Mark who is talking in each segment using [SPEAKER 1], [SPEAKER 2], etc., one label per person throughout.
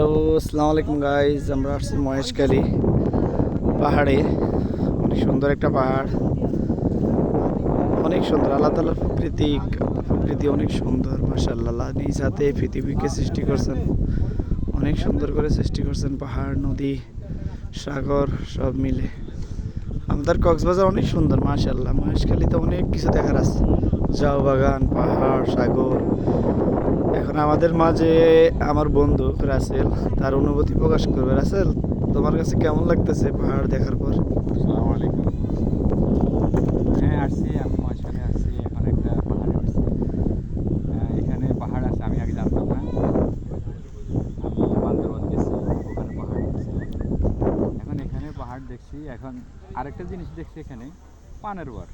[SPEAKER 1] Hello, আসসালামু আলাইকুম guys. আমরা আসছি মহেশখালী পাহাড়ে। অনেক সুন্দর একটা পাহাড়, অনেক সুন্দর। আল্লাহ তাআলার প্রকৃতি অনেক সুন্দর, মাশাআল্লাহ। নিজ হাতে পৃথিবীকে সৃষ্টি করছেন, অনেক সুন্দর করে সৃষ্টি করছেন। পাহাড়, নদী, সাগর সব মিলে আমাদের কক্সবাজার অনেক সুন্দর, মাশাআল্লাহ। মহেশখালীতে অনেক কিছু দেখার আছে, ঝাউ বাগান, পাহাড়, সাগর। এখন আমাদের মাঝে আমার বন্ধু রাসেল তার অনুভূতি প্রকাশ করবে। রাসেল, তোমার কাছে কেমন লাগতেছে পাহাড় দেখার পর?
[SPEAKER 2] আসসালামু আলাইকুম। হ্যাঁ, আসছি। আমি মহেশখালী আসছি। এখন একটা পাহাড়ে উঠছি। এখানে পাহাড় আছে, আমি আগে জানতাম না। আমি বান্দরবান গেছি, ওখানে পাহাড় দেখছি। এখন এখানে পাহাড় দেখছি। এখন আরেকটা জিনিস দেখছি এখানে, পানের বর।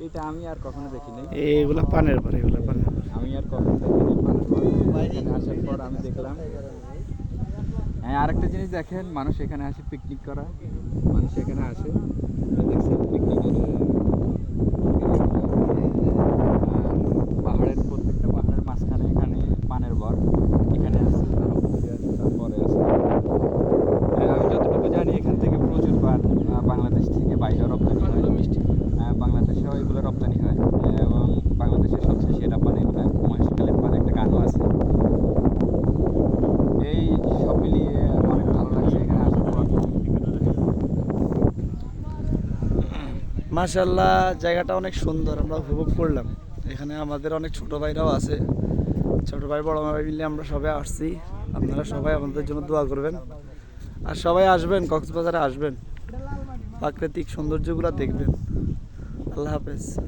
[SPEAKER 2] এটা আমি আর কখনো দেখি নাই।
[SPEAKER 1] এগুলা পানের পর, এগুলা পানের পর।
[SPEAKER 2] আমি আর কখনো দেখিনি পানের বর। এখানে আসার পর আমি দেখলাম। হ্যাঁ, আরেকটা জিনিস দেখেন, মানুষ এখানে আসে পিকনিক করা। মানুষ এখানে আসে, দেখছেন, পিকনিকের। পাহাড়ের প্রত্যেকটা পাহাড়ের মাঝখানে এখানে পানের বর এখানে আছে, তার উপরে আছে, তারপরে আছে। আমি যতটুকু জানি এখান থেকে প্রচুর পান বাংলাদেশ থেকে বাইরে রপ্তানি হয়। বাংলাদেশেও এগুলো রপ্তানি হয়, এবং বাংলাদেশের সবচেয়ে সেরা পান এগুলো। মহেশখালীর পান একটা গানও আছে। এই সব মিলিয়ে অনেক ভালো লাগছে এখানে আসার পর।
[SPEAKER 1] মাশাআল্লাহ, জায়গাটা অনেক সুন্দর, আমরা উপভোগ করলাম। এখানে আমাদের অনেক ছোট ভাইরাও আছে, ছোট ভাই বড় ভাই মিলে আমরা সবাই আসছি। আপনারা সবাই আমাদের জন্য দোয়া করবেন, আর সবাই আসবেন, কক্সবাজারে আসবেন, প্রাকৃতিক সৌন্দর্যগুলো দেখবেন। আল্লাহ হাফেজ।